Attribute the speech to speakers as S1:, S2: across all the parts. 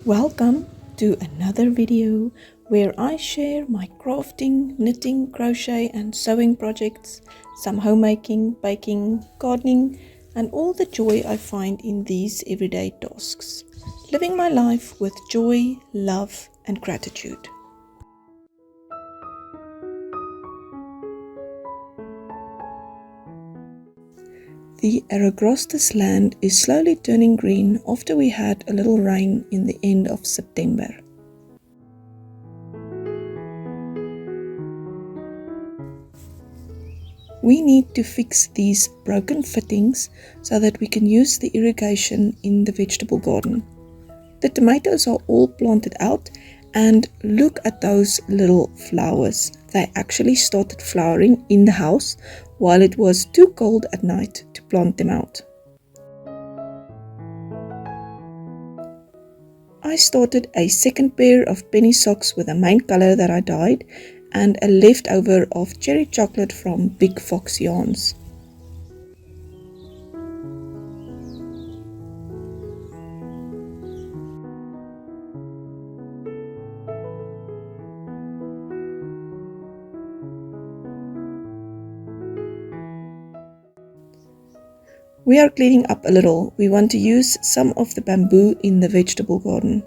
S1: Welcome to another video where I share my crafting, knitting, crochet and sewing projects, some homemaking, baking, gardening and all the joy I find in these everyday tasks. Living my life with joy, love and gratitude. The Aragostas land is slowly turning green after we had a little rain in the end of September. We need to fix these broken fittings so that we can use the irrigation in the vegetable garden. The tomatoes are all planted out and look at those little flowers. They actually started flowering in the house while it was too cold at night to plant them out. I started a second pair of penny socks with a main color that I dyed and a leftover of cherry chocolate from Big Fox yarns. We are cleaning up a little. We want to use some of the bamboo in the vegetable garden.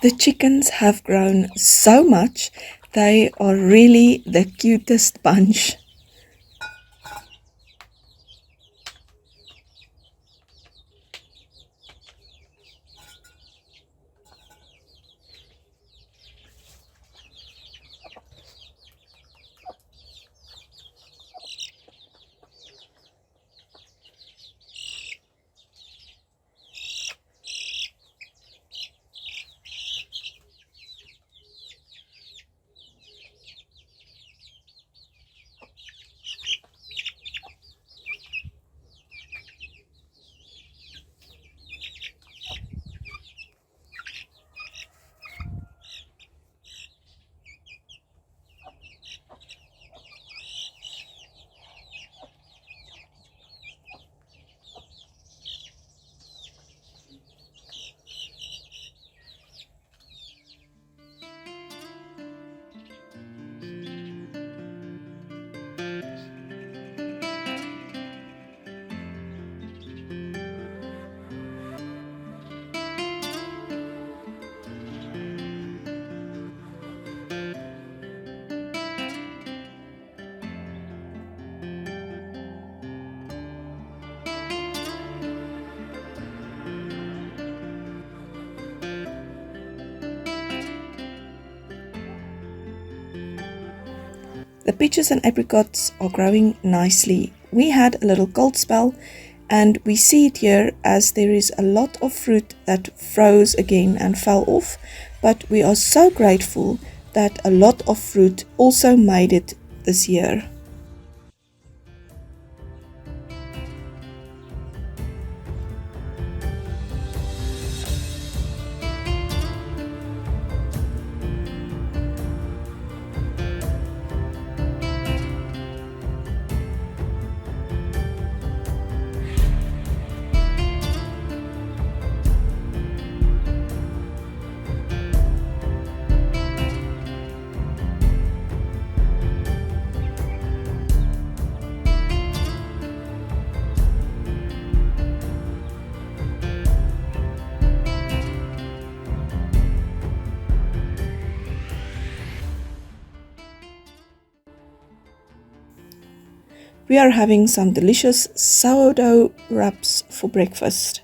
S1: The chickens have grown so much, they are really the cutest bunch. The peaches and apricots are growing nicely. We had a little cold spell, and we see it here as there is a lot of fruit that froze again and fell off, but we are so grateful that a lot of fruit also made it this year. We are having some delicious sourdough wraps for breakfast.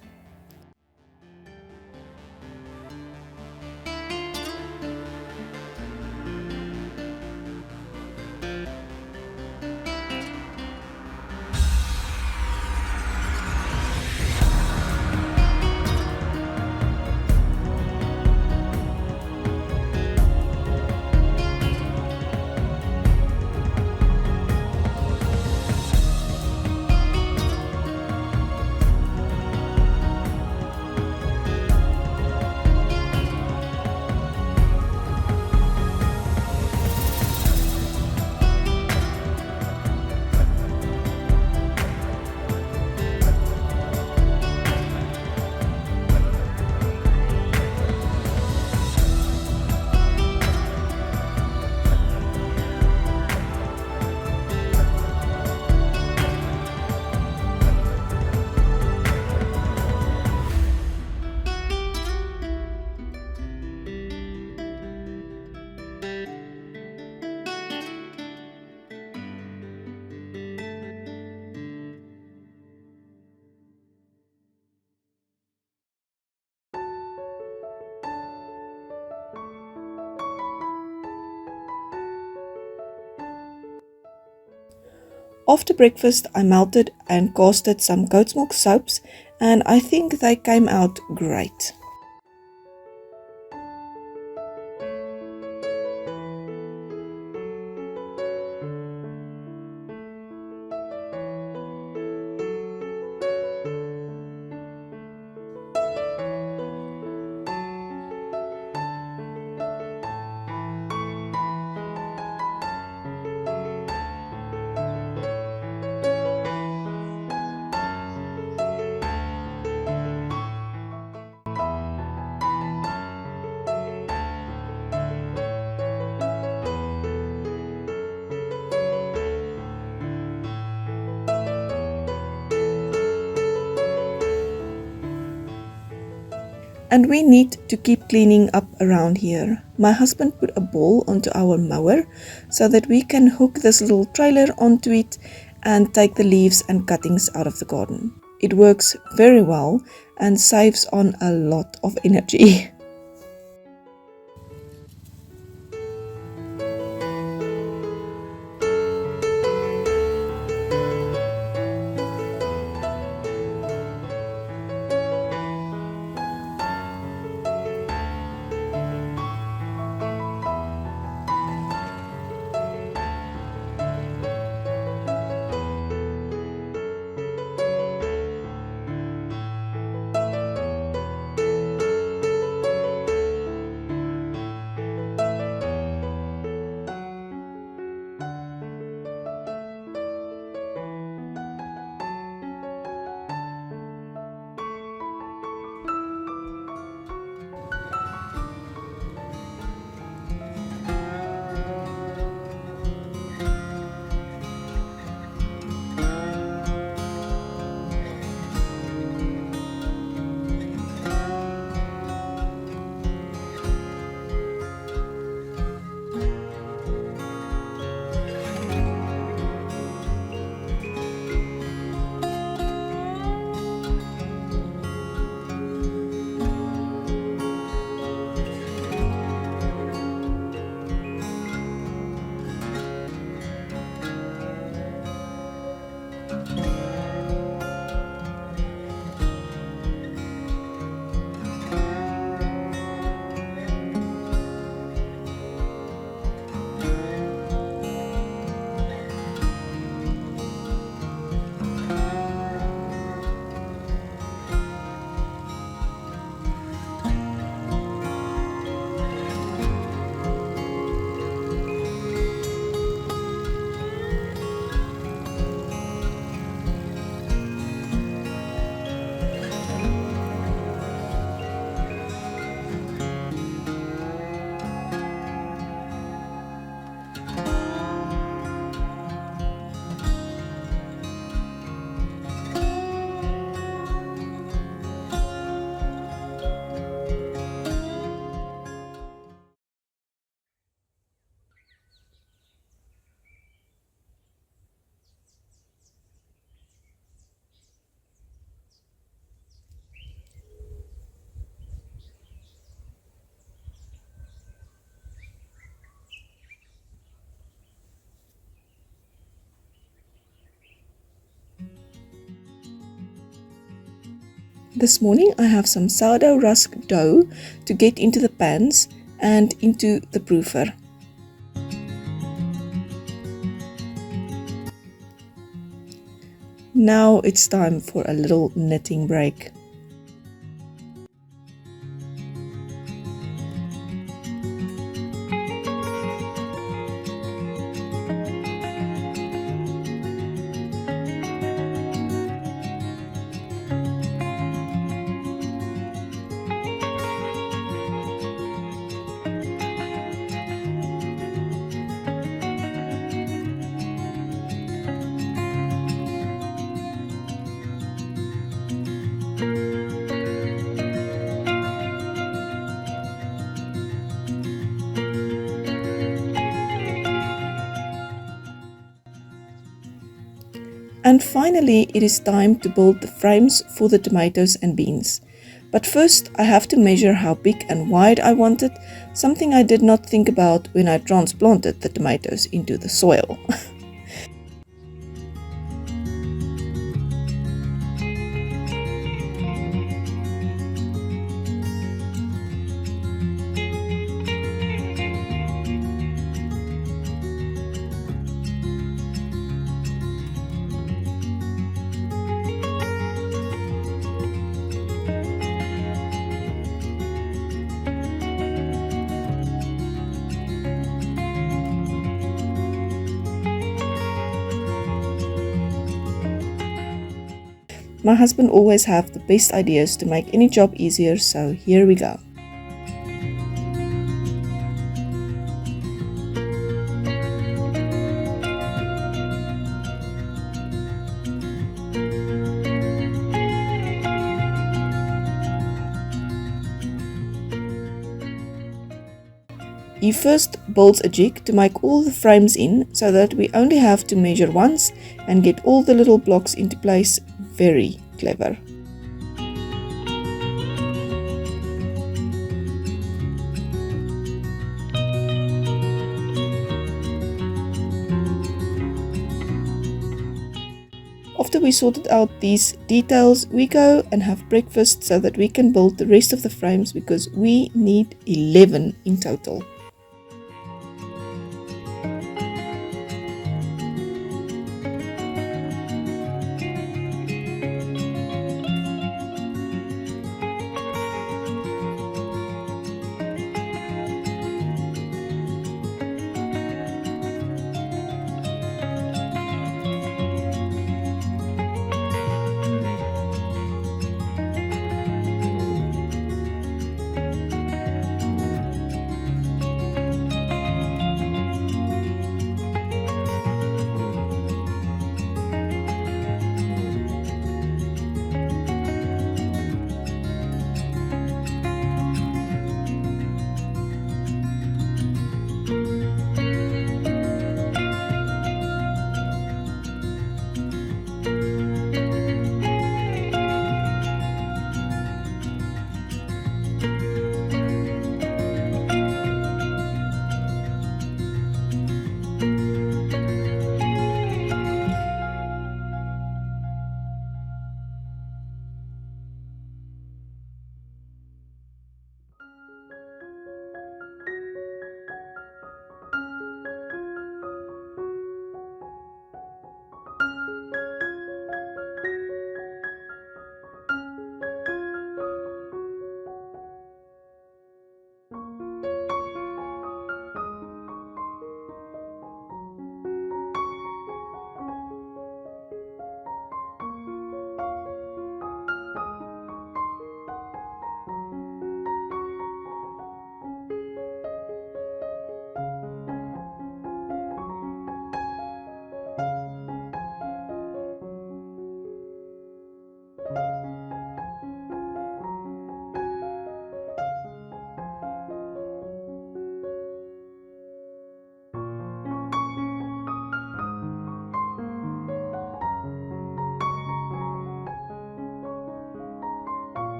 S1: After breakfast, I melted and casted some goat's milk soaps, and I think they came out great. And we need to keep cleaning up around here. My husband put a ball onto our mower so that we can hook this little trailer onto it and take the leaves and cuttings out of the garden. It works very well and saves on a lot of energy. This morning I have some sourdough rusk dough to get into the pans and into the proofer. Now it's time for a little knitting break. And finally, it is time to build the frames for the tomatoes and beans. But first, I have to measure how big and wide I want it, something I did not think about when I transplanted the tomatoes into the soil. My husband always have the best ideas to make any job easier, so here we go. He first builds a jig to make all the frames in so that we only have to measure once and get all the little blocks into place. Very clever. After we sorted out these details, we go and have breakfast so that we can build the rest of the frames because we need 11 in total.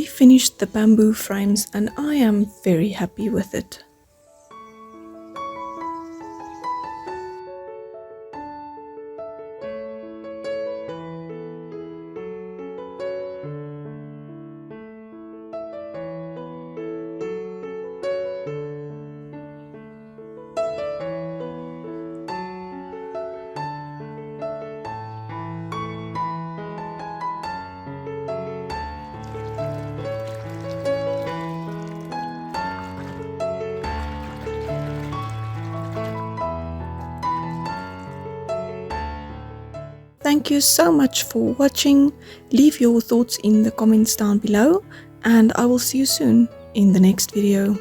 S1: we finished the bamboo frames and I am very happy with it. Thank you so much for watching. Leave your thoughts in the comments down below and I will see you soon in the next video.